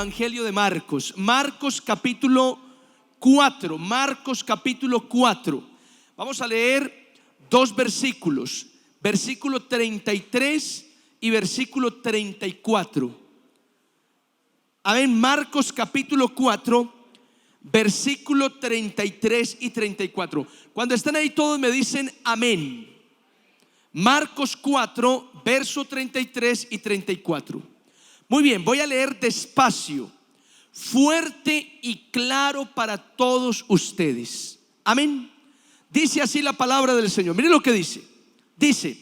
Evangelio de Marcos. Marcos capítulo 4. Marcos capítulo 4. Vamos a leer dos versículos. Versículo 33 y versículo 34. Amén. Marcos capítulo 4, versículo 33 y 34. Cuando están ahí todos me dicen amén. Marcos 4, verso 33 y 34. Muy bien, voy a leer despacio, fuerte y claro para todos ustedes. Amén. Dice así la palabra del Señor. Miren lo que dice. Dice: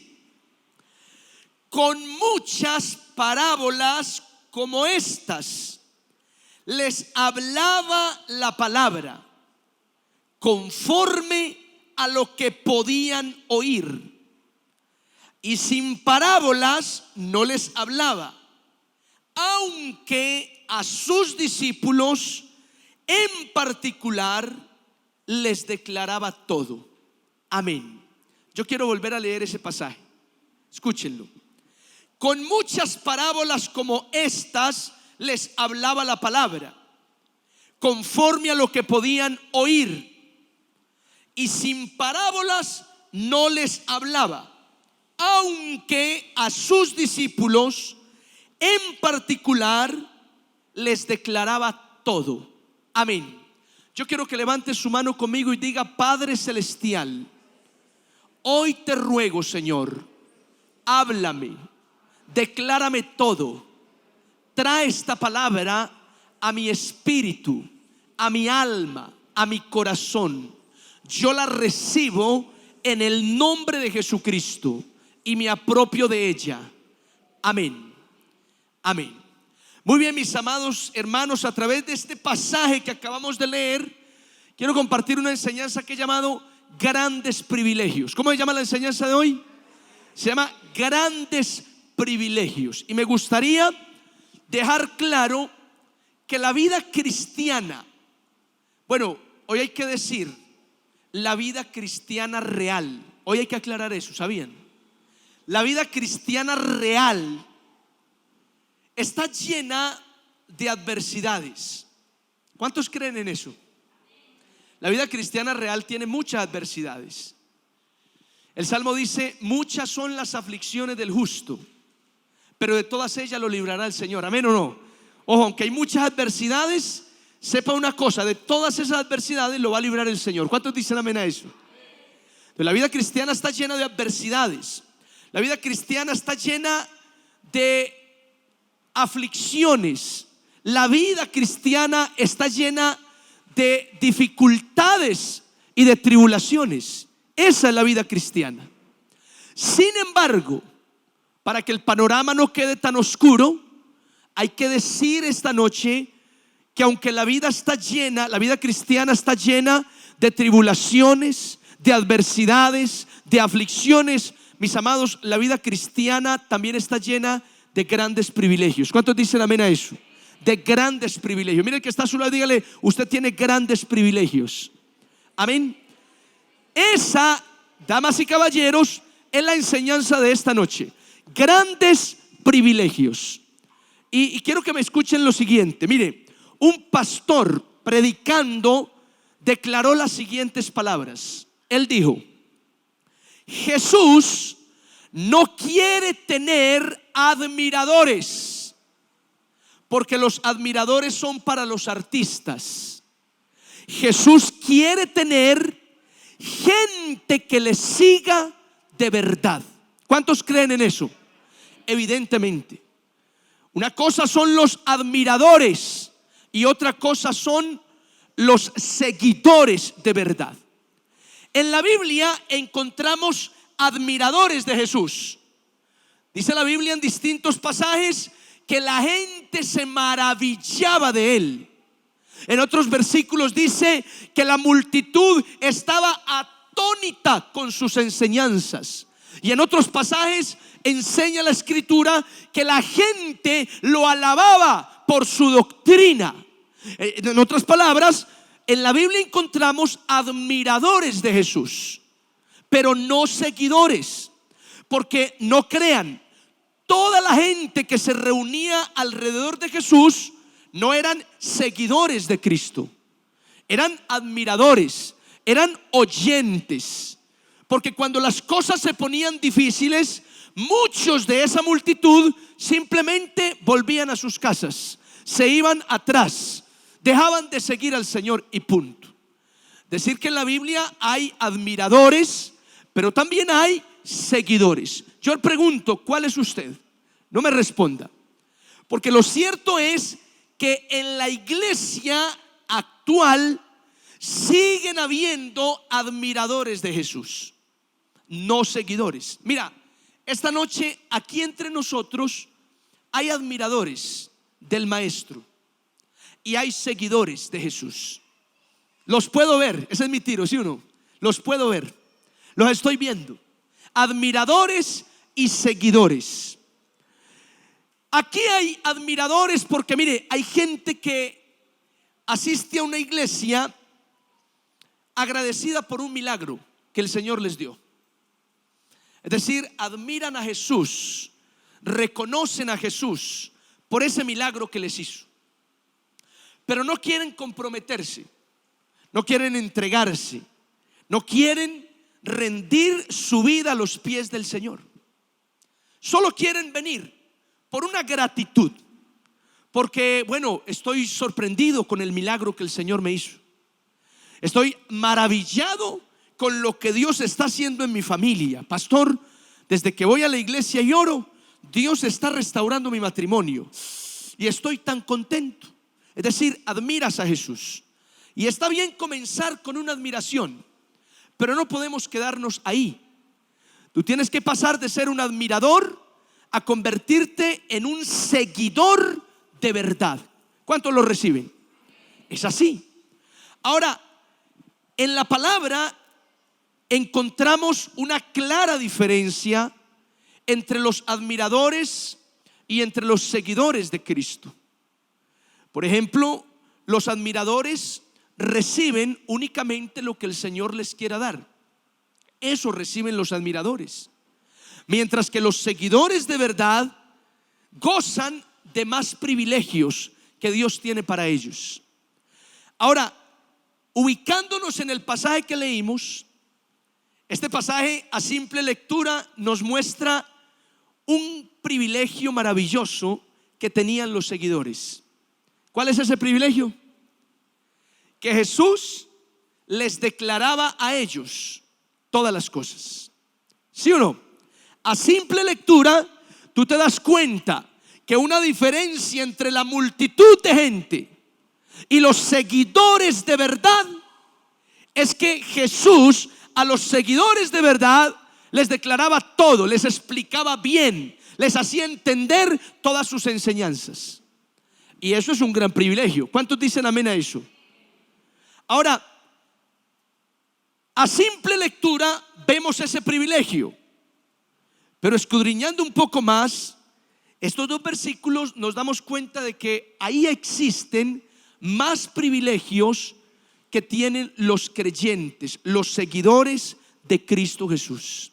con muchas parábolas como estas les hablaba la palabra, conforme a lo que podían oír, y sin parábolas no les hablaba, aunque a sus discípulos en particular les declaraba todo. Amén. Yo quiero volver a leer ese pasaje. Escúchenlo. Con muchas parábolas como estas les hablaba la palabra, conforme a lo que podían oír, y sin parábolas no les hablaba, aunque a sus discípulos en particular les declaraba todo. Amén. Yo quiero que levante su mano conmigo y diga: Padre celestial, hoy te ruego, Señor, háblame, declárame todo. Trae esta palabra a mi espíritu, a mi alma, a mi corazón. Yo la recibo en el nombre de Jesucristo y me apropio de ella. Amén. Amén. Muy bien, mis amados hermanos, a través de este pasaje que acabamos de leer, quiero compartir una enseñanza que he llamado grandes privilegios. ¿Cómo se llama la enseñanza de hoy? Se llama grandes privilegios. Y me gustaría dejar claro que la vida cristiana, bueno, hoy hay que decir la vida cristiana real. Hoy hay que aclarar eso, ¿sabían? La vida cristiana real está llena de adversidades. ¿Cuántos creen en eso? La vida cristiana real tiene muchas adversidades. El Salmo dice: muchas son las aflicciones del justo, pero de todas ellas lo librará el Señor. Amén o no. Ojo, aunque hay muchas adversidades, sepa una cosa: de todas esas adversidades lo va a librar el Señor. ¿Cuántos dicen amén a eso? Entonces, la vida cristiana está llena de adversidades. La vida cristiana está llena de aflicciones. La vida cristiana está llena de dificultades y de tribulaciones. Esa es la vida cristiana. Sin embargo, para que el panorama no quede tan oscuro, hay que decir esta noche que aunque la vida está llena, la vida cristiana está llena de tribulaciones, de adversidades, de aflicciones, mis amados, la vida cristiana también está llena de grandes privilegios. ¿Cuántos dicen amén a eso? De grandes privilegios. Mire el que está a su lado, dígale: usted tiene grandes privilegios. Amén. Esa, damas y caballeros, es la enseñanza de esta noche. Grandes privilegios. Y quiero que me escuchen lo siguiente. Mire, un pastor predicando declaró las siguientes palabras. Él dijo: Jesús no quiere tener admiradores, porque los admiradores son para los artistas. Jesús quiere tener gente que le siga de verdad. ¿Cuántos creen en eso? Evidentemente. Una cosa son los admiradores y otra cosa son los seguidores de verdad. En la Biblia encontramos admiradores de Jesús. Dice la Biblia en distintos pasajes que la gente se maravillaba de él. En otros versículos dice que la multitud estaba atónita con sus enseñanzas. Y en otros pasajes enseña la Escritura que la gente lo alababa por su doctrina. En otras palabras, en la Biblia encontramos admiradores de Jesús, pero no seguidores. Porque no crean, toda la gente que se reunía alrededor de Jesús no eran seguidores de Cristo, eran admiradores, eran oyentes. Porque cuando las cosas se ponían difíciles, muchos de esa multitud simplemente volvían a sus casas, se iban atrás, dejaban de seguir al Señor y punto. Decir que en la Biblia hay admiradores, pero también hay seguidores. Yo le pregunto, ¿cuál es usted? No me responda, porque lo cierto es que en la iglesia actual siguen habiendo admiradores de Jesús, no seguidores. Mira, esta noche aquí entre nosotros hay admiradores del Maestro y hay seguidores de Jesús. Los puedo ver, ese es mi tiro, ¿sí o no? Los puedo ver, los estoy viendo. Admiradores y seguidores. Aquí hay admiradores porque mire, hay gente que asiste a una iglesia agradecida por un milagro que el Señor les dio. Es decir, admiran a Jesús, reconocen a Jesús por ese milagro que les hizo, pero no quieren comprometerse, no quieren entregarse, no quieren rendir su vida a los pies del Señor. Solo quieren venir por una gratitud, porque bueno, estoy sorprendido con el milagro que el Señor me hizo. Estoy maravillado con lo que Dios está haciendo en mi familia. Pastor, desde que voy a la iglesia y oro, Dios está restaurando mi matrimonio y estoy tan contento. Es decir, admiras a Jesús. Y está bien comenzar con una admiración, pero no podemos quedarnos ahí. Tú tienes que pasar de ser un admirador a convertirte en un seguidor de verdad. ¿Cuántos lo reciben? Es así. Ahora, en la palabra encontramos una clara diferencia entre los admiradores y entre los seguidores de Cristo. Por ejemplo, los admiradores reciben únicamente lo que el Señor les quiera dar. Eso reciben los admiradores. Mientras que los seguidores de verdad gozan de más privilegios que Dios tiene para ellos. Ahora, ubicándonos en el pasaje que leímos, este pasaje a simple lectura nos muestra un privilegio maravilloso que tenían los seguidores. ¿Cuál es ese privilegio? Que Jesús les declaraba a ellos todas las cosas. ¿Sí o no? A simple lectura tú te das cuenta que una diferencia entre la multitud de gente y los seguidores de verdad es que Jesús a los seguidores de verdad les declaraba todo, les explicaba bien, les hacía entender todas sus enseñanzas. Y eso es un gran privilegio. ¿Cuántos dicen amén a eso? Ahora, a simple lectura vemos ese privilegio, pero escudriñando un poco más estos dos versículos nos damos cuenta de que ahí existen más privilegios que tienen los creyentes, los seguidores de Cristo Jesús.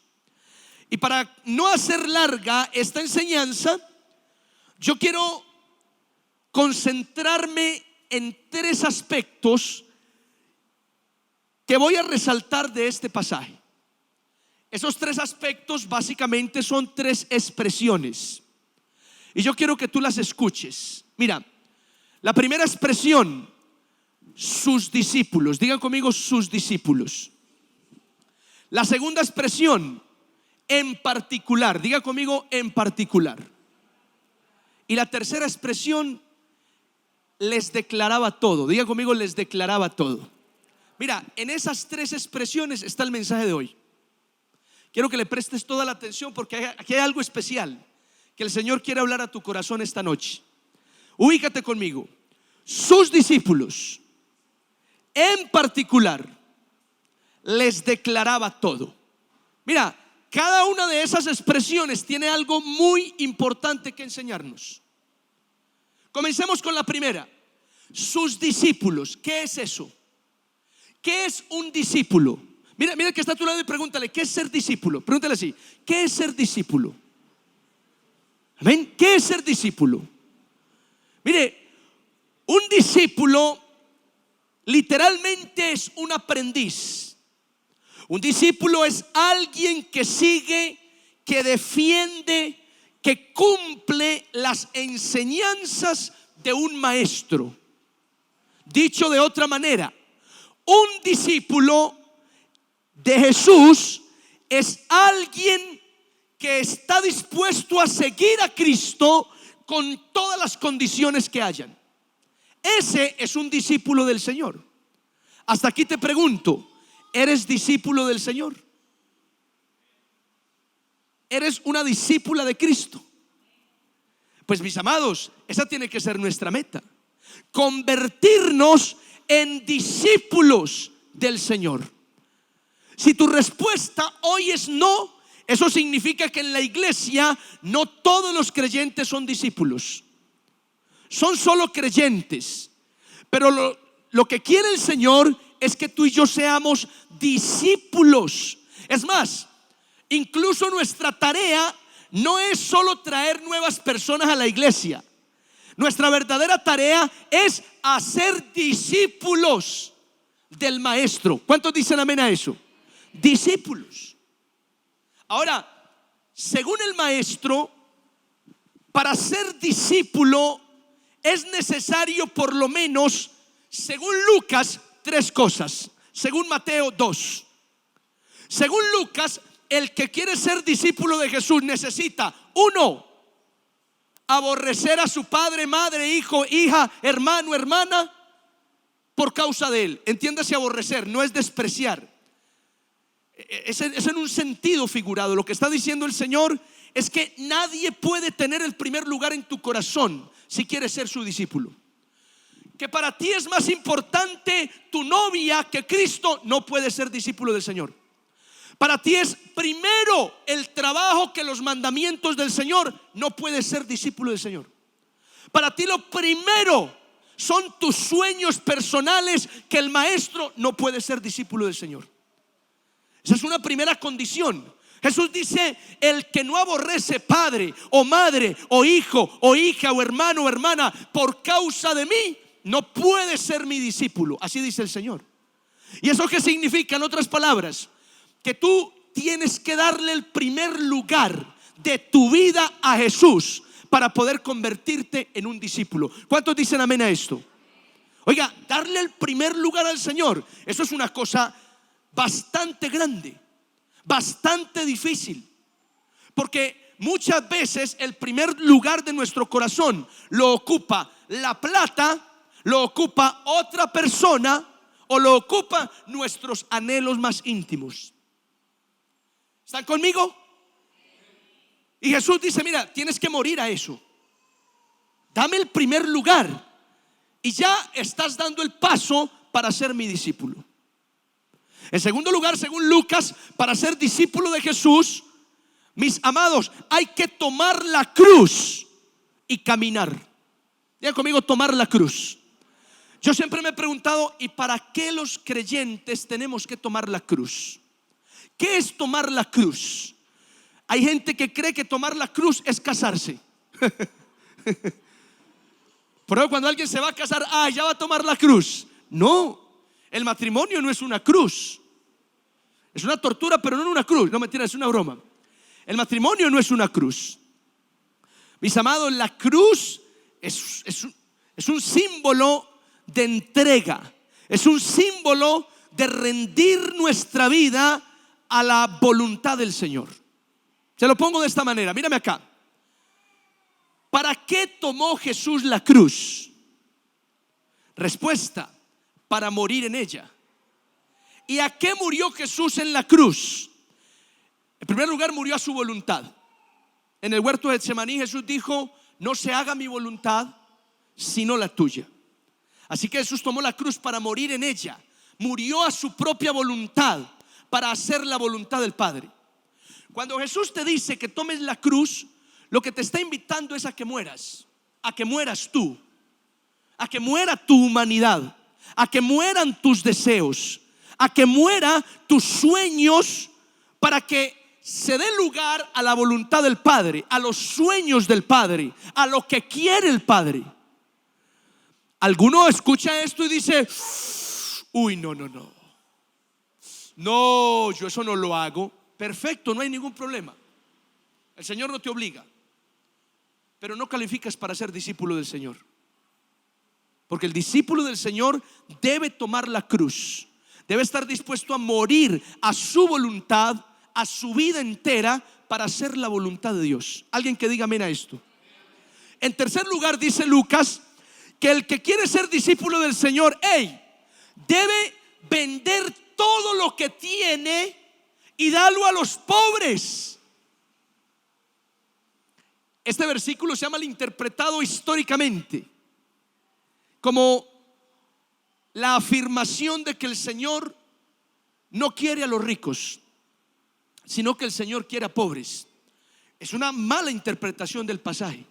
Y para no hacer larga esta enseñanza, yo quiero concentrarme en tres aspectos que voy a resaltar de este pasaje. Esos tres aspectos básicamente son tres expresiones y yo quiero que tú las escuches. Mira, la primera expresión, sus discípulos. Digan conmigo, sus discípulos. La segunda expresión, en particular. Diga conmigo, en particular. Y la tercera expresión, les declaraba todo. Diga conmigo, les declaraba todo. Mira, en esas tres expresiones está el mensaje de hoy. Quiero que le prestes toda la atención porque aquí hay algo especial que el Señor quiere hablar a tu corazón esta noche. Ubícate conmigo. Sus discípulos, en particular, les declaraba todo. Mira, cada una de esas expresiones tiene algo muy importante que enseñarnos. Comencemos con la primera. Sus discípulos. ¿Qué es eso? ¿Qué es un discípulo? Mira que está a tu lado y pregúntale, ¿qué es ser discípulo? Pregúntale así, ¿qué es ser discípulo? Amén. ¿Qué es ser discípulo? Mire, Un discípulo literalmente es un aprendiz. Un discípulo es alguien que sigue, que defiende, que cumple las enseñanzas de un maestro. Dicho de otra manera, un discípulo de Jesús es alguien que está dispuesto a seguir a Cristo con todas las condiciones que hayan. Ese es un discípulo del Señor. Hasta aquí te pregunto, ¿eres discípulo del Señor? ¿Eres una discípula de Cristo? Pues mis amados, esa tiene que ser nuestra meta: convertirnos en discípulos del Señor. Si tu respuesta hoy es no, eso significa que en la iglesia no todos los creyentes son discípulos, son solo creyentes. Pero lo que quiere el Señor es que tú y yo seamos discípulos. Es más, incluso nuestra tarea no es solo traer nuevas personas a la iglesia. Nuestra verdadera tarea es hacer discípulos del maestro. ¿Cuántos dicen amén a eso? Discípulos. Ahora, según el maestro, para ser discípulo es necesario por lo menos, según Lucas, 3 cosas. Según Mateo, 2. Según Lucas, el que quiere ser discípulo de Jesús necesita: 1, aborrecer a su padre, madre, hijo, hija, hermano, hermana por causa de él. Entiéndase, aborrecer no es despreciar. Es en un sentido figurado. Lo que está diciendo el Señor es que nadie puede tener el primer lugar en tu corazón si quieres ser su discípulo. Que para ti es más importante tu novia que Cristo, no puedes ser discípulo del Señor. Para ti es primero el trabajo que los mandamientos del Señor, no puedes ser discípulo del Señor. Para ti lo primero son tus sueños personales que el maestro, no puede ser discípulo del Señor. Esa es una primera condición. Jesús dice: el que no aborrece padre o madre o hijo o hija o hermano o hermana por causa de mí, no puede ser mi discípulo. Así dice el Señor. ¿Y eso qué significa? En otras palabras, que tú tienes que darle el primer lugar de tu vida a Jesús para poder convertirte en un discípulo. ¿Cuántos dicen amén a esto? Oiga, darle el primer lugar al Señor, eso es una cosa bastante grande, bastante difícil, porque muchas veces el primer lugar de nuestro corazón lo ocupa la plata, lo ocupa otra persona o lo ocupa nuestros anhelos más íntimos. ¿Están conmigo? Y Jesús dice: mira, tienes que morir a eso. Dame el primer lugar y ya estás dando el paso para ser mi discípulo. En segundo lugar, según Lucas, para ser discípulo de Jesús, mis amados, hay que tomar la cruz y caminar. Digan conmigo: tomar la cruz. Yo siempre me he preguntado: ¿y para qué los creyentes tenemos que tomar la cruz? ¿Qué es tomar la cruz? Hay gente que cree que tomar la cruz es casarse. Pero cuando alguien se va a casar, ya va a tomar la cruz. No, el matrimonio no es una cruz. Es una tortura, pero no una cruz. No, mentira, es una broma. El matrimonio no es una cruz. Mis amados, la cruz es un símbolo de entrega. Es un símbolo de rendir nuestra vida a la voluntad del Señor. Se lo pongo de esta manera, mírame acá. ¿Para qué tomó Jesús la cruz? Respuesta: para morir en ella. ¿Y a qué murió Jesús en la cruz? En primer lugar, murió a su voluntad. En el huerto de Getsemaní Jesús dijo: no se haga mi voluntad sino la tuya. Así que Jesús tomó la cruz para morir en ella. Murió a su propia voluntad para hacer la voluntad del Padre. Cuando Jesús te dice que tomes la cruz, lo que te está invitando es a que mueras tú, a que muera tu humanidad, a que mueran tus deseos, a que mueran tus sueños, para que se dé lugar a la voluntad del Padre, a los sueños del Padre, a lo que quiere el Padre. Alguno escucha esto y dice: uy, no, no, no. No, yo eso no lo hago. Perfecto, no hay ningún problema. El Señor no te obliga, pero no calificas para ser discípulo del Señor. Porque el discípulo del Señor debe tomar la cruz, debe estar dispuesto a morir a su voluntad, a su vida entera, para hacer la voluntad de Dios. Alguien que diga amén a esto. En tercer lugar, dice Lucas que el que quiere ser discípulo del Señor, debe vender todo lo que tiene y darlo a los pobres. Este versículo se ha malinterpretado históricamente como la afirmación de que el Señor no quiere a los ricos, sino que el Señor quiere a pobres. Es una mala interpretación del pasaje.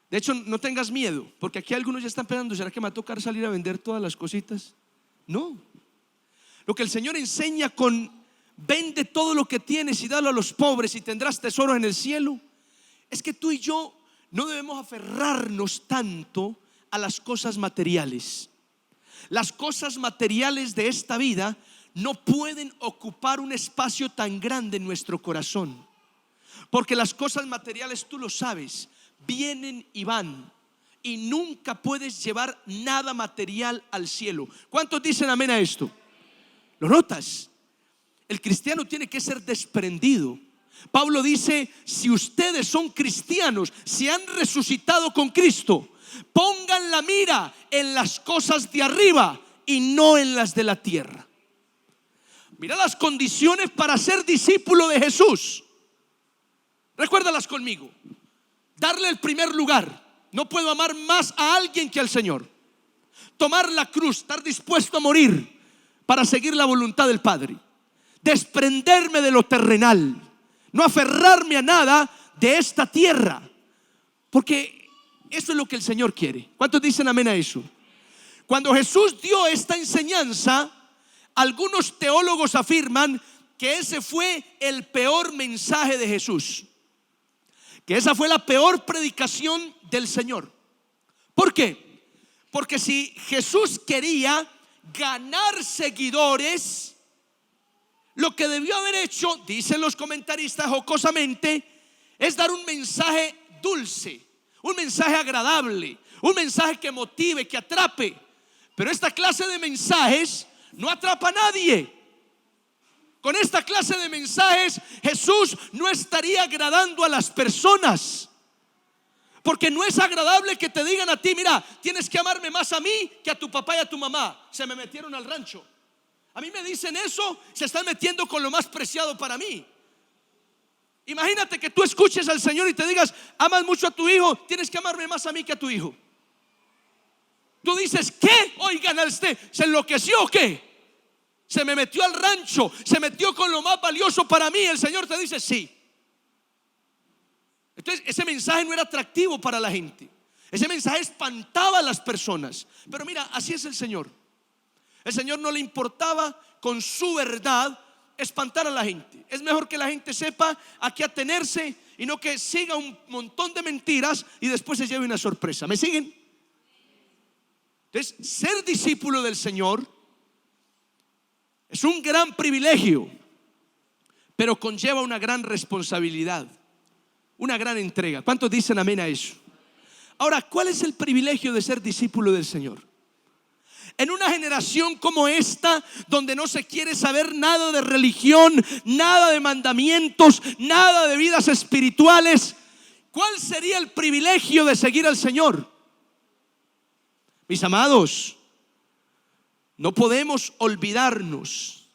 De hecho, no tengas miedo, porque aquí algunos ya están pensando: ¿será que me va a tocar salir a vender todas las cositas? No. Lo que el Señor enseña con vende todo lo que tienes y dalo a los pobres y tendrás tesoros en el cielo, es que tú y yo no debemos aferrarnos tanto a las cosas materiales. Las cosas materiales de esta vida no pueden ocupar un espacio tan grande en nuestro corazón, porque las cosas materiales, tú lo sabes, vienen y van, y nunca puedes llevar nada material al cielo. ¿Cuántos dicen amén a esto? ¿Lo notas? El cristiano tiene que ser desprendido. Pablo dice: si ustedes son cristianos, si han resucitado con Cristo, pongan la mira en las cosas de arriba y no en las de la tierra. Mira las condiciones para ser discípulo de Jesús. Recuérdalas conmigo. Darle el primer lugar. No puedo amar más a alguien que al Señor. Tomar la cruz, estar dispuesto a morir para seguir la voluntad del Padre. Desprenderme de lo terrenal, no aferrarme a nada de esta tierra, porque eso es lo que el Señor quiere. ¿Cuántos dicen amén a eso? Cuando Jesús dio esta enseñanza, algunos teólogos afirman que ese fue el peor mensaje de Jesús, que esa fue la peor predicación del Señor. ¿Por qué? Porque si Jesús quería ganar seguidores, lo que debió haber hecho, dicen los comentaristas jocosamente, es dar un mensaje dulce, un mensaje agradable, un mensaje que motive, que atrape. Pero esta clase de mensajes no atrapa a nadie. Con esta clase de mensajes Jesús no estaría agradando a las personas, porque no es agradable que te digan a ti: mira, tienes que amarme más a mí que a tu papá y a tu mamá. Se me metieron al rancho. A mí me dicen eso, se están metiendo con lo más preciado para mí. Imagínate que tú escuches al Señor y te digas: amas mucho a tu hijo, tienes que amarme más a mí que a tu hijo. Tú dices: ¿qué? Oigan, ¿se enloqueció o qué? Se me metió al rancho, se metió con lo más valioso para mí. El Señor te dice: sí. Entonces ese mensaje no era atractivo para la gente. Ese mensaje espantaba a las personas. Pero mira, así es el Señor. El Señor no le importaba con su verdad espantar a la gente. Es mejor que la gente sepa a qué atenerse y no que siga un montón de mentiras y después se lleve una sorpresa. ¿Me siguen? Entonces, ser discípulo del Señor es un gran privilegio, pero conlleva una gran responsabilidad, una gran entrega. ¿Cuántos dicen amén a eso? Ahora, ¿cuál es el privilegio de ser discípulo del Señor? En una generación como esta, donde no se quiere saber nada de religión, nada de mandamientos, nada de vidas espirituales, ¿cuál sería el privilegio de seguir al Señor? Mis amados, no podemos olvidarnos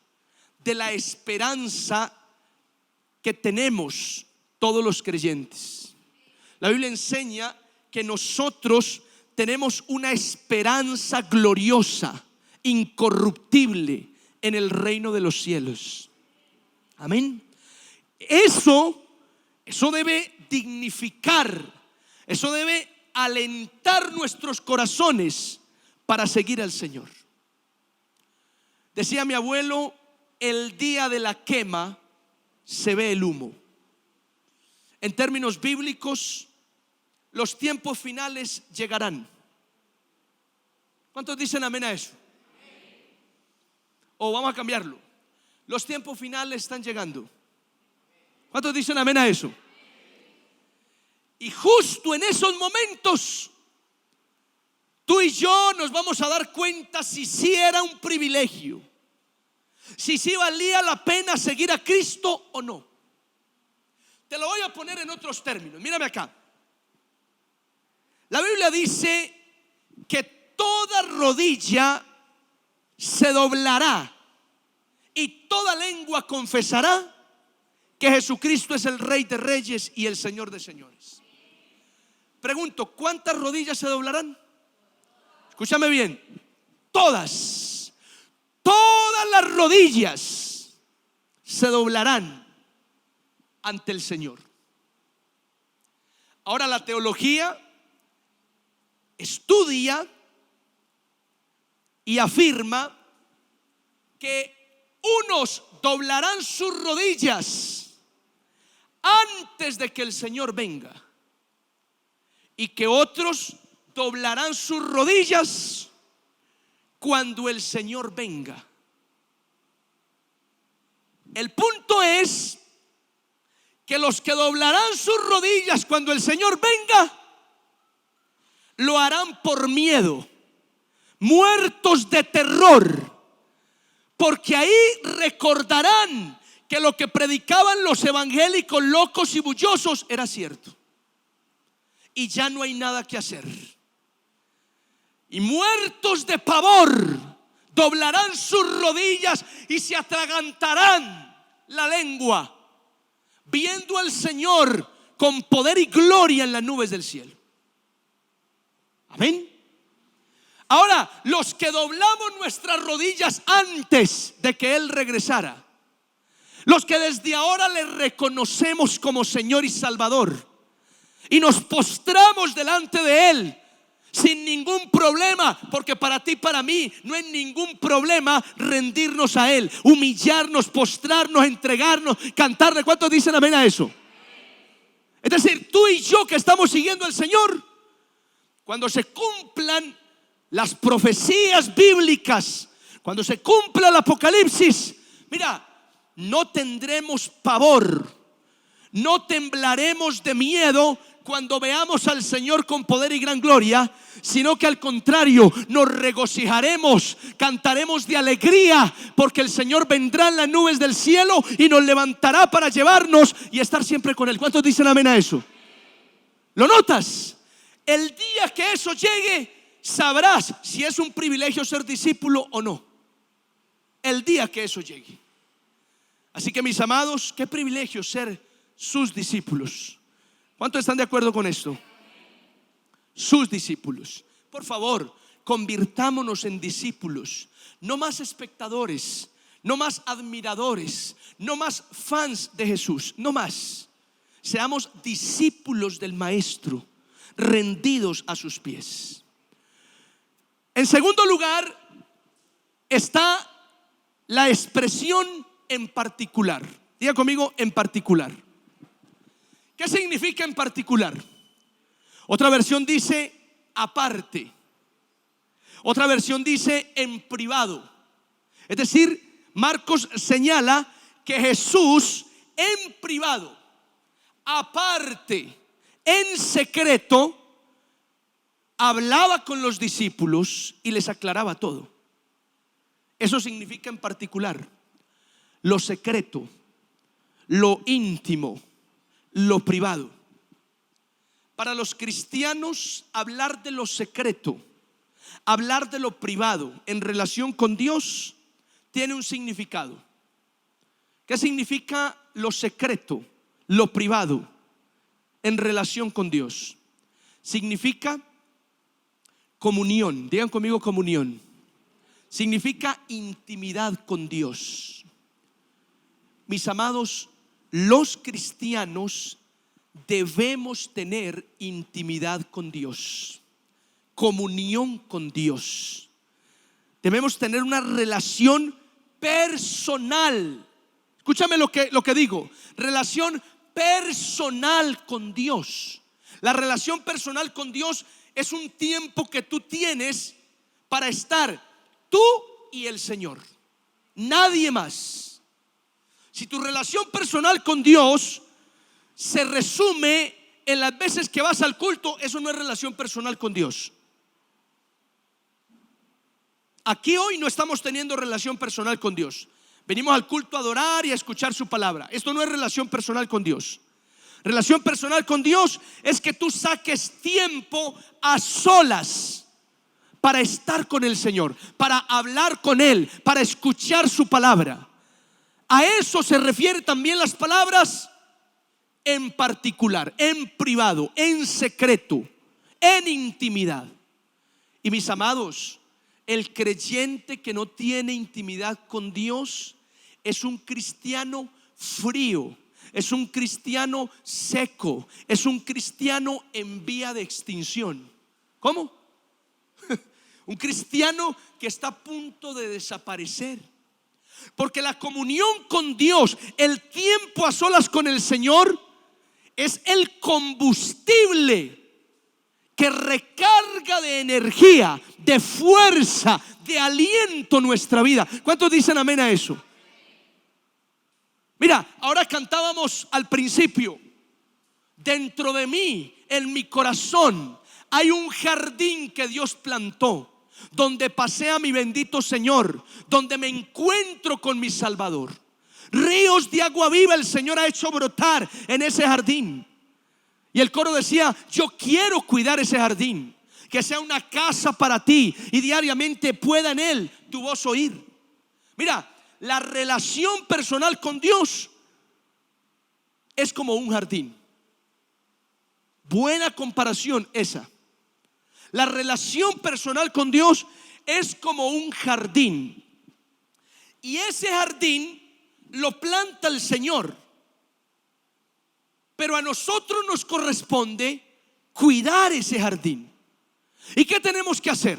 de la esperanza que tenemos todos los creyentes. La Biblia enseña que nosotros tenemos una esperanza gloriosa, incorruptible, en el reino de los cielos. Amén. Eso debe dignificar, eso debe alentar nuestros corazones para seguir al Señor. Decía mi abuelo: el día de la quema se ve el humo. En términos bíblicos, los tiempos finales llegarán. ¿Cuántos dicen amén a eso? O vamos a cambiarlo. Los tiempos finales están llegando. ¿Cuántos dicen amén a eso? Y justo en esos momentos, tú y yo nos vamos a dar cuenta si sí era un privilegio, si sí valía la pena seguir a Cristo o no. Te lo voy a poner en otros términos. Mírame acá. La Biblia dice que toda rodilla se doblará y toda lengua confesará que Jesucristo es el Rey de Reyes y el Señor de Señores. Pregunto, ¿cuántas rodillas se doblarán? Escúchame bien. Todas las rodillas se doblarán ante el Señor. Ahora la teología estudia y afirma que unos doblarán sus rodillas antes de que el Señor venga y que otros doblarán sus rodillas cuando el Señor venga. El punto es que los que doblarán sus rodillas cuando el Señor venga lo harán por miedo, muertos de terror, porque ahí recordarán que lo que predicaban los evangélicos locos y bullosos era cierto, y ya no hay nada que hacer. Y muertos de pavor doblarán sus rodillas y se atragantarán la lengua, viendo al Señor con poder y gloria en las nubes del cielo. Amén. Ahora, los que doblamos nuestras rodillas antes de que Él regresara, los que desde ahora le reconocemos como Señor y Salvador y nos postramos delante de Él sin ningún problema, porque para ti y para mí no hay ningún problema rendirnos a Él, humillarnos, postrarnos, entregarnos, cantarle. ¿Cuántos dicen amén a eso? Es decir, tú y yo que estamos siguiendo al Señor, cuando se cumplan las profecías bíblicas, cuando se cumpla el Apocalipsis, mira, no tendremos pavor, no temblaremos de miedo cuando veamos al Señor con poder y gran gloria, sino que al contrario, nos regocijaremos, cantaremos de alegría, porque el Señor vendrá en las nubes del cielo y nos levantará para llevarnos y estar siempre con Él. ¿Cuántos dicen amén a eso? ¿Lo notas? El día que eso llegue, sabrás si es un privilegio ser discípulo o no. El día que eso llegue. Así que, mis amados, qué privilegio ser sus discípulos. ¿Cuántos están de acuerdo con esto? Sus discípulos. Por favor, convirtámonos en discípulos, no más espectadores, no más admiradores, no más fans de Jesús, no más. Seamos discípulos del Maestro, rendidos a sus pies. En segundo lugar está la expresión en particular. Diga conmigo, en particular. ¿Qué significa en particular? Otra versión dice aparte. Otra versión dice en privado. Es decir, Marcos señala que Jesús en privado, aparte, en secreto, hablaba con los discípulos y les aclaraba todo. Eso significa en particular, lo secreto, lo íntimo, lo privado. Para los cristianos, hablar de lo secreto, hablar de lo privado en relación con Dios tiene un significado. ¿Qué significa lo secreto, lo privado en relación con Dios? Significa comunión. Digan conmigo, comunión. Significa intimidad con Dios. Mis amados, los cristianos debemos tener intimidad con Dios, comunión con Dios. Debemos tener una relación personal. Escúchame lo que digo. Relación personal con Dios. La relación personal con Dios es un tiempo que tú tienes para estar tú y el Señor, nadie más. Si tu relación personal con Dios se resume en las veces que vas al culto, eso no es relación personal con Dios. Aquí hoy no estamos teniendo relación personal con Dios. Venimos al culto a adorar y a escuchar su palabra. Esto no es relación personal con Dios. Relación personal con Dios es que tú saques tiempo a solas para estar con el Señor, para hablar con Él, para escuchar su palabra. A eso se refiere también las palabras en particular, en privado, en secreto, en intimidad. Y mis amados, el creyente que no tiene intimidad con Dios es un cristiano frío, es un cristiano seco, es un cristiano en vía de extinción. ¿Cómo? Un cristiano que está a punto de desaparecer. Porque la comunión con Dios, el tiempo a solas con el Señor, es el combustible que recarga de energía, de fuerza, de aliento nuestra vida. ¿Cuántos dicen amén a eso? Mira, ahora cantábamos al principio: dentro de mí, en mi corazón, hay un jardín que Dios plantó, donde pasea mi bendito Señor, donde me encuentro con mi Salvador. Ríos de agua viva el Señor ha hecho brotar en ese jardín. Y el coro decía: yo quiero cuidar ese jardín, que sea una casa para ti y diariamente pueda en él tu voz oír. Mira, la relación personal con Dios es como un jardín. Buena comparación esa. La relación personal con Dios es como un jardín. Y ese jardín lo planta el Señor. Pero a nosotros nos corresponde cuidar ese jardín. ¿Y qué tenemos que hacer?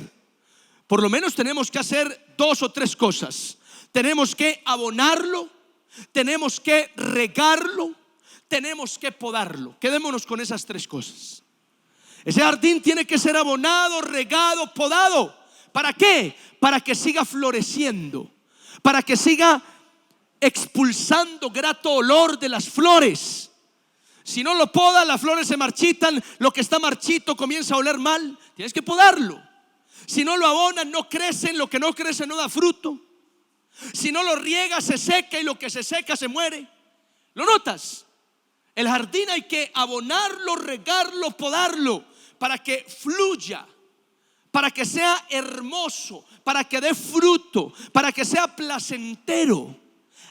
Por lo menos tenemos que hacer 2 o 3 cosas. Tenemos que abonarlo, tenemos que regarlo, tenemos que podarlo. Quedémonos con esas 3 cosas. Ese jardín tiene que ser abonado, regado, podado. ¿Para qué? Para que siga floreciendo, para que siga expulsando grato olor de las flores. Si no lo podas, las flores se marchitan, lo que está marchito comienza a oler mal. Tienes que podarlo. Si no lo abonas, no crece, lo que no crece no da fruto. Si no lo riegas, se seca, y lo que se seca se muere. ¿Lo notas? El jardín hay que abonarlo, regarlo, podarlo, para que fluya, para que sea hermoso, para que dé fruto, para que sea placentero.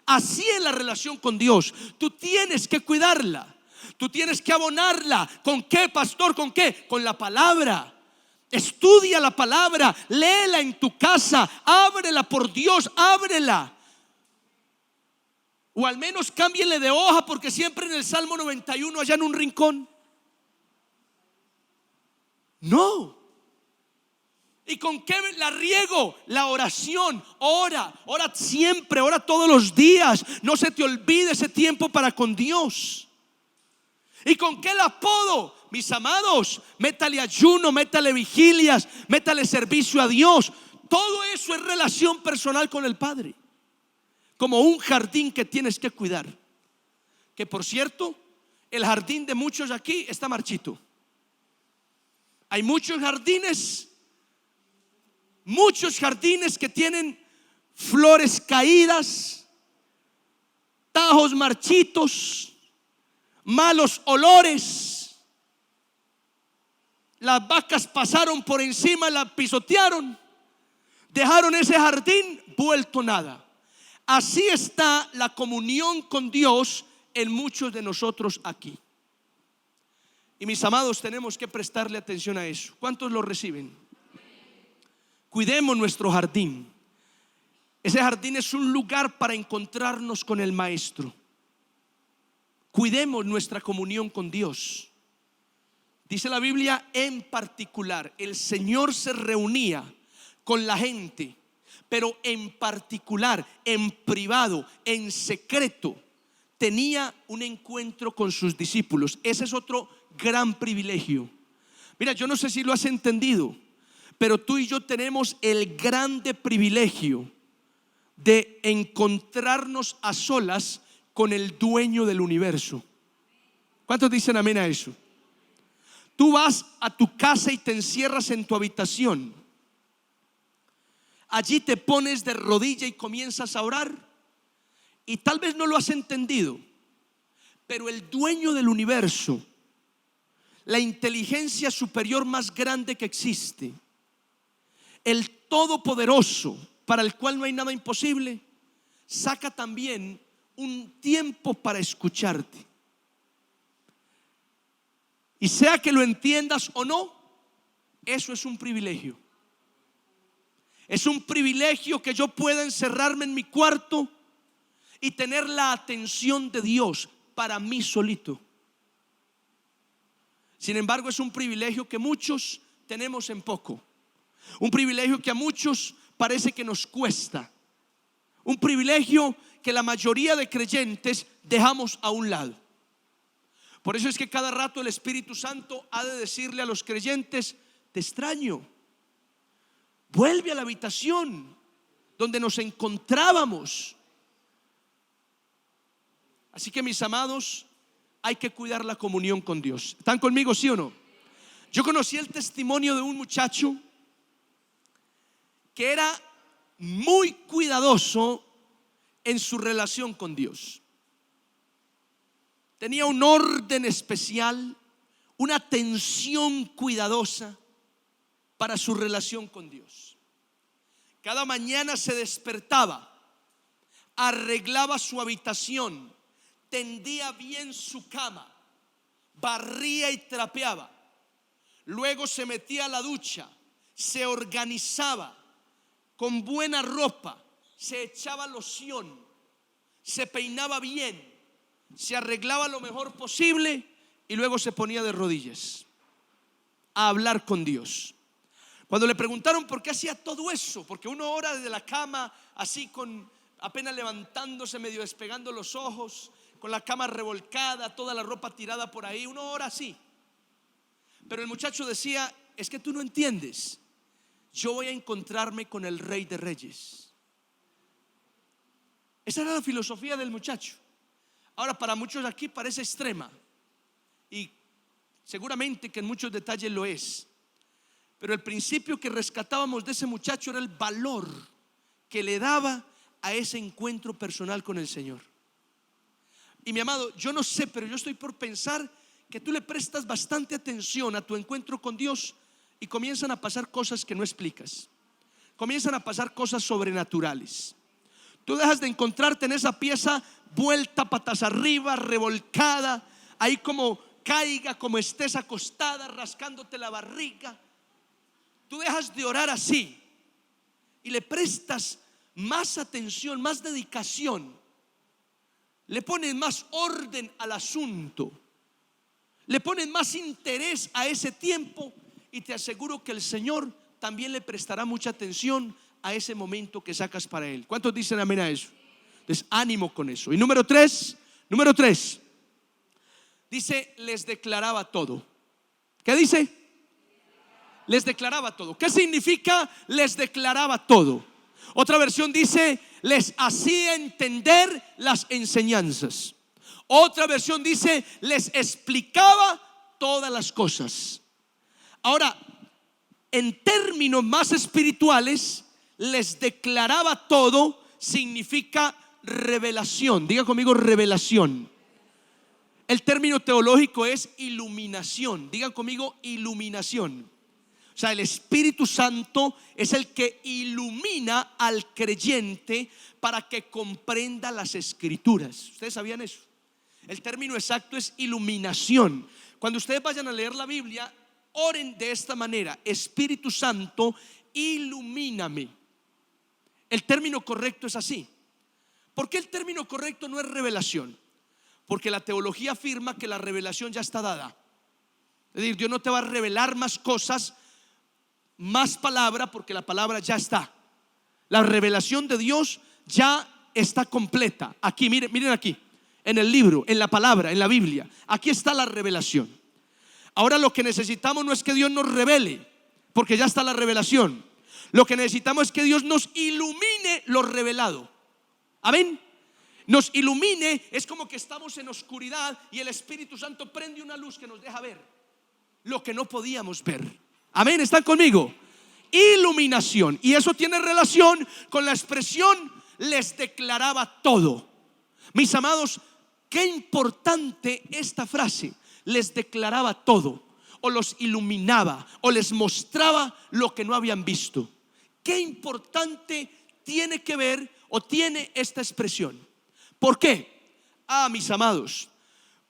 Así es la relación con Dios. Tú tienes que cuidarla, tú tienes que abonarla. ¿Con qué, pastor? ¿Con qué? Con la palabra. Estudia la palabra, léela en tu casa, ábrela, por Dios, ábrela. O al menos cámbienle de hoja, porque siempre en el Salmo 91 allá en un rincón. No. ¿Y con qué la riego? La oración. Ora siempre, ora todos los días. No se te olvide ese tiempo para con Dios. ¿Y con qué la podo? Mis amados, métale ayuno, métale vigilias, métale servicio a Dios. Todo eso es relación personal con el Padre. Como un jardín que tienes que cuidar. Que por cierto, el jardín de muchos aquí está marchito. Hay muchos jardines que tienen flores caídas, tajos marchitos, malos olores. Las vacas pasaron por encima, la pisotearon, dejaron ese jardín vuelto nada. Así está la comunión con Dios en muchos de nosotros aquí. Y mis amados, tenemos que prestarle atención a eso. ¿Cuántos lo reciben? Cuidemos nuestro jardín. Ese jardín es un lugar para encontrarnos con el Maestro. Cuidemos nuestra comunión con Dios. Dice la Biblia, en particular, el Señor se reunía con la gente, pero en particular, en privado, en secreto, tenía un encuentro con sus discípulos. Ese es otro gran privilegio. Mira, yo no sé si lo has entendido, Pero tú y yo tenemos el grande privilegio de encontrarnos a solas con el dueño del universo. ¿Cuántos dicen amén a eso? Tú vas a tu casa y te encierras en tu habitación. Allí te pones de rodilla y comienzas a orar. Y tal vez no lo has entendido, pero el dueño del universo, la inteligencia superior más grande que existe, el todopoderoso, para el cual no hay nada imposible, saca también un tiempo para escucharte. Y sea que lo entiendas o no, eso es un privilegio. Es un privilegio que yo pueda encerrarme en mi cuarto y tener la atención de Dios para mí solito. Sin embargo, es un privilegio que muchos tenemos en poco. Un privilegio que a muchos parece que nos cuesta. Un privilegio que la mayoría de creyentes dejamos a un lado. Por eso es que cada rato el Espíritu Santo ha de decirle a los creyentes: te extraño, vuelve a la habitación donde nos encontrábamos. Así que, mis amados, hay que cuidar la comunión con Dios. ¿Están conmigo, sí o no? Yo conocí el testimonio de un muchacho que era muy cuidadoso en su relación con Dios. Tenía un orden especial, una atención cuidadosa para su relación con Dios. Cada mañana se despertaba, arreglaba su habitación, tendía bien su cama, barría y trapeaba. Luego se metía a la ducha, se organizaba con buena ropa, se echaba loción, se peinaba bien, se arreglaba lo mejor posible y luego se ponía de rodillas a hablar con Dios. Cuando le preguntaron por qué hacía todo eso, porque uno ora desde la cama así, con apenas levantándose, medio despegando los ojos, con la cama revolcada, toda la ropa tirada por ahí, uno ora así. Pero el muchacho decía: es que tú no entiendes, yo voy a encontrarme con el Rey de Reyes. Esa era la filosofía del muchacho. Ahora, para muchos aquí parece extrema, y seguramente que en muchos detalles lo es, pero el principio que rescatábamos de ese muchacho era el valor que le daba a ese encuentro personal con el Señor. Y mi amado, yo no sé, pero yo estoy por pensar que tú le prestas bastante atención a tu encuentro con Dios y comienzan a pasar cosas que no explicas. Comienzan a pasar cosas sobrenaturales. Tú dejas de encontrarte en esa pieza vuelta patas arriba, revolcada, ahí como caiga, como estés acostada, rascándote la barriga. Tú dejas de orar así y le prestas más atención, más dedicación. Le pones más orden al asunto, le pones más interés a ese tiempo, y te aseguro que el Señor también le prestará mucha atención a ese momento que sacas para Él. ¿Cuántos dicen amén a eso? Entonces, ánimo con eso. Y número tres, dice: les declaraba todo. ¿Qué dice? Les declaraba todo. ¿Qué significa les declaraba todo? Otra versión dice: les hacía entender las enseñanzas. Otra versión dice: les explicaba todas las cosas. Ahora, en términos más espirituales, les declaraba todo significa revelación. Diga conmigo: revelación. El término teológico es iluminación. Digan conmigo: iluminación. O sea, el Espíritu Santo es el que ilumina al creyente para que comprenda las Escrituras. ¿Ustedes sabían eso? El término exacto es iluminación. Cuando ustedes vayan a leer la Biblia, oren de esta manera: Espíritu Santo, ilumíname. El término correcto es así. ¿Por qué el término correcto no es revelación? Porque la teología afirma que la revelación ya está dada. Es decir, Dios no te va a revelar más cosas, más palabra, porque la palabra ya está. La revelación de Dios ya está completa. Aquí, miren aquí, en el libro, en la palabra, en la Biblia. Aquí está la revelación. Ahora lo que necesitamos no es que Dios nos revele, porque ya está la revelación. Lo que necesitamos es que Dios nos ilumine lo revelado. Amén. Nos ilumine, es como que estamos en oscuridad y el Espíritu Santo prende una luz que nos deja ver lo que no podíamos ver. Amén, ¿están conmigo? Iluminación. Y eso tiene relación con la expresión les declaraba todo. Mis amados, qué importante esta frase, les declaraba todo, o los iluminaba, o les mostraba lo que no habían visto. Qué importante tiene que ver o tiene esta expresión. ¿Por qué? Mis amados,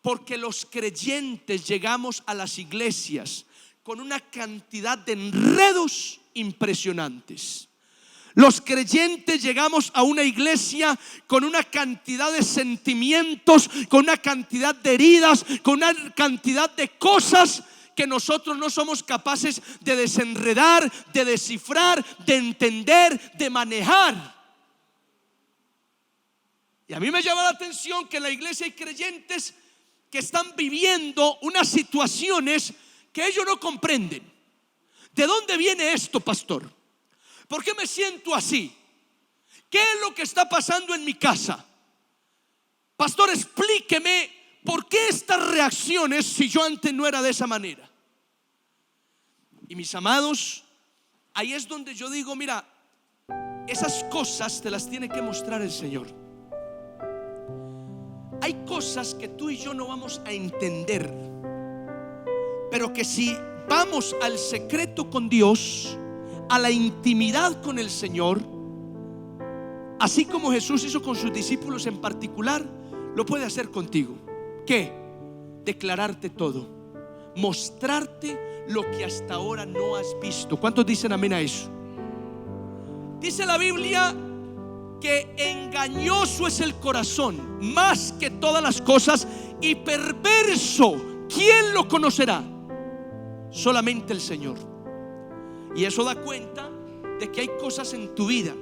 porque los creyentes llegamos a las iglesias con una cantidad de enredos impresionantes. Los creyentes llegamos a una iglesia con una cantidad de sentimientos, con una cantidad de heridas, con una cantidad de cosas que nosotros no somos capaces de desenredar, de descifrar, de entender, de manejar. Y a mí me llama la atención que en la iglesia hay creyentes que están viviendo unas situaciones que ellos no comprenden. ¿De dónde viene esto, pastor? ¿Por qué me siento así? ¿Qué es lo que está pasando en mi casa? Pastor, explíqueme por qué estas reacciones si yo antes no era de esa manera. Y mis amados, ahí es donde yo digo, mira, esas cosas te las tiene que mostrar el Señor. Hay cosas que tú y yo no vamos a entender, pero que si vamos al secreto con Dios, a la intimidad con el Señor, así como Jesús hizo con sus discípulos en particular, lo puede hacer contigo. ¿Qué? Declararte todo, mostrarte lo que hasta ahora no has visto. ¿Cuántos dicen amén a eso? Dice la Biblia que engañoso es el corazón más que todas las cosas y perverso, ¿quién lo conocerá? Solamente el Señor. Y eso da cuenta de que hay cosas en tu vida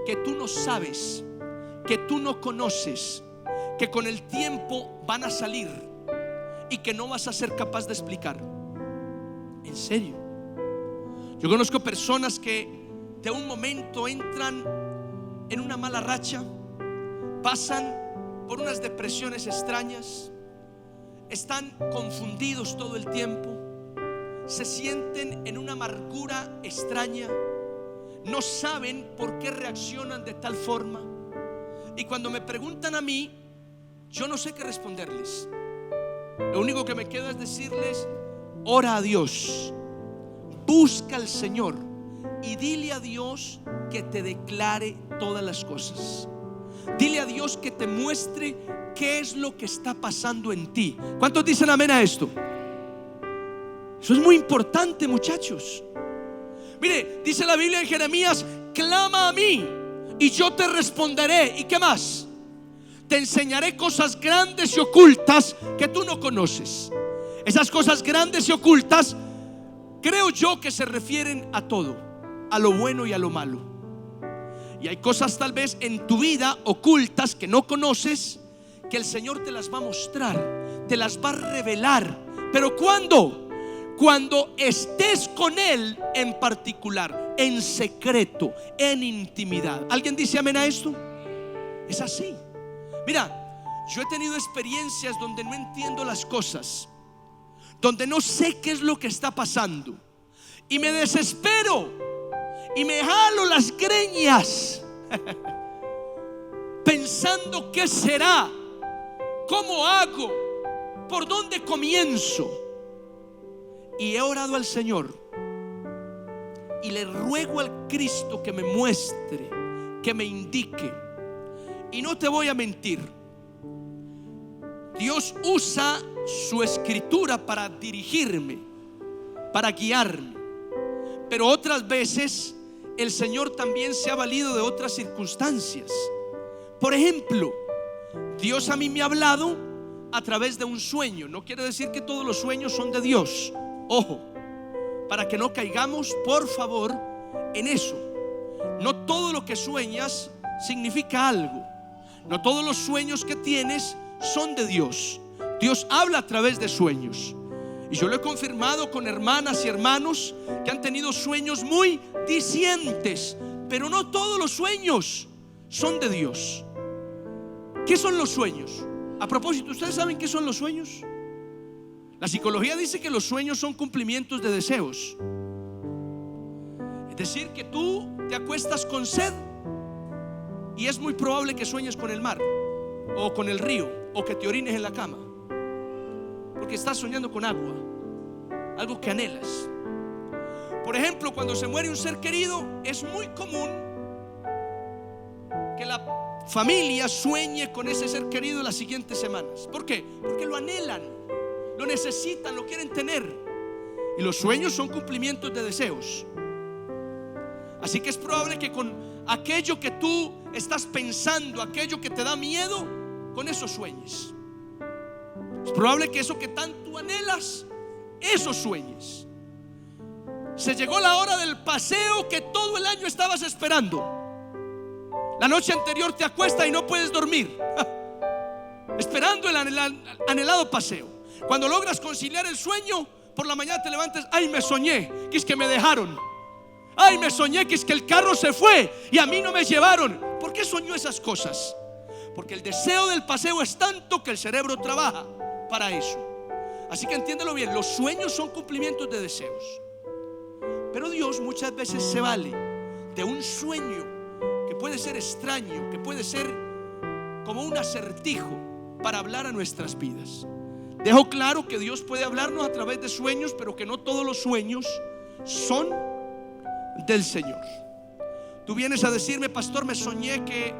que tú no sabes, que tú no conoces, que con el tiempo van a salir y que no vas a ser capaz de explicar. En serio, yo conozco personas que de un momento entran en una mala racha, pasan por unas depresiones extrañas, están confundidos todo el tiempo, se sienten en una amargura extraña, no saben por qué reaccionan de tal forma. Y cuando me preguntan a mí, yo no sé qué responderles. Lo único que me queda es decirles: ora a Dios, busca al Señor y dile a Dios que te declare todas las cosas. Dile a Dios que te muestre qué es lo que está pasando en ti. ¿Cuántos dicen amén a esto? Eso es muy importante, muchachos. Mire, dice la Biblia en Jeremías: clama a mí y yo te responderé. ¿Y qué más? Te enseñaré cosas grandes y ocultas que tú no conoces. Esas cosas grandes y ocultas, creo yo que se refieren a todo, a lo bueno y a lo malo. Y hay cosas tal vez en tu vida ocultas que no conoces, que el Señor te las va a mostrar, te las va a revelar. ¿Pero cuándo? Cuando estés con Él en particular, en secreto, en intimidad. ¿Alguien dice amén a esto? Es así. Mira, yo he tenido experiencias donde no entiendo las cosas, donde no sé qué es lo que está pasando, y me desespero y me jalo las greñas pensando qué será, cómo hago, por dónde comienzo. Y he orado al Señor y le ruego al Cristo que me muestre, que me indique. Y no te voy a mentir, Dios usa su escritura para dirigirme, para guiarme. Pero otras veces el Señor también se ha valido de otras circunstancias. Por ejemplo, Dios a mí me ha hablado a través de un sueño. No quiere decir que todos los sueños son de Dios. Ojo, para que no caigamos, por favor, en eso. No todo lo que sueñas significa algo. No todos los sueños que tienes son de Dios. Dios habla a través de sueños. Y yo lo he confirmado con hermanas y hermanos que han tenido sueños muy dicientes, pero no todos los sueños son de Dios. ¿Qué son los sueños? A propósito, ¿ustedes saben qué son los sueños? La psicología dice que los sueños son cumplimientos de deseos. Es decir, que tú te acuestas con sed y es muy probable que sueñes con el mar o con el río, o que te orines en la cama, porque estás soñando con agua, algo que anhelas. Por ejemplo, cuando se muere un ser querido, es muy común que la familia sueñe con ese ser querido las siguientes semanas. ¿Por qué? Porque lo anhelan, lo necesitan, lo quieren tener. Y los sueños son cumplimientos de deseos. Así que es probable que con aquello que tú estás pensando, aquello que te da miedo, con eso sueñes. Es probable que eso que tanto anhelas, eso sueñes. Se llegó la hora del paseo que todo el año estabas esperando. La noche anterior te acuestas y no puedes dormir, esperando el anhelado paseo. Cuando logras conciliar el sueño, por la mañana te levantas: ay, me soñé que es que me dejaron. Ay, me soñé que es que el carro se fue y a mí no me llevaron. ¿Por qué soñó esas cosas? Porque el deseo del paseo es tanto que el cerebro trabaja para eso. Así que entiéndelo bien, los sueños son cumplimientos de deseos. Pero Dios muchas veces se vale de un sueño que puede ser extraño, que puede ser como un acertijo, para hablar a nuestras vidas. Dejo claro que Dios puede hablarnos a través de sueños, pero que no todos los sueños son del Señor. Tú vienes a decirme: pastor, me soñé que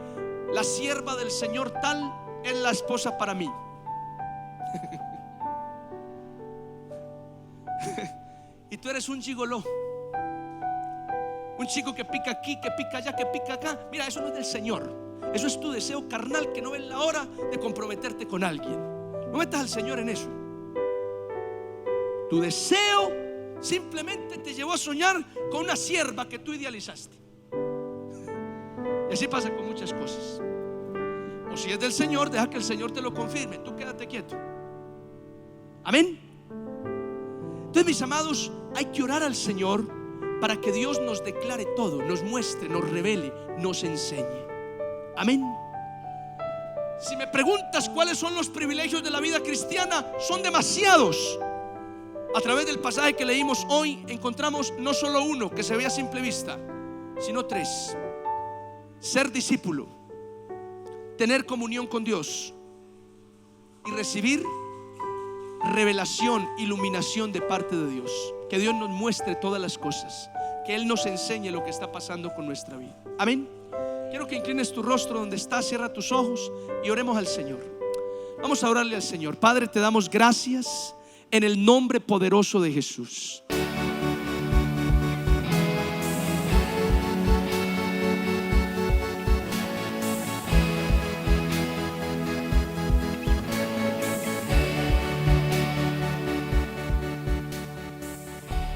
la sierva del Señor tal es la esposa para mí. Y tú eres un gigoló, un chico que pica aquí, que pica allá, que pica acá. Mira, eso no es del Señor. Eso es tu deseo carnal, que no ves la hora de comprometerte con alguien. No metas al Señor en eso. Tu deseo simplemente te llevó a soñar con una sierva que tú idealizaste. Y así pasa con muchas cosas. O si es del Señor, deja que el Señor te lo confirme. Tú quédate quieto. Amén. Entonces, mis amados, hay que orar al Señor para que Dios nos declare todo, nos muestre, nos revele, nos enseñe. Amén. Si me preguntas cuáles son los privilegios de la vida cristiana, son demasiados. A través del pasaje que leímos hoy, encontramos no solo uno que se ve a simple vista, sino tres: ser discípulo, tener comunión con Dios y recibir revelación, iluminación de parte de Dios. Que Dios nos muestre todas las cosas, que Él nos enseñe lo que está pasando con nuestra vida. Amén. Quiero que inclines tu rostro donde estás, cierra tus ojos y oremos al Señor. Vamos a orarle al Señor. Padre, te damos gracias en el nombre poderoso de Jesús.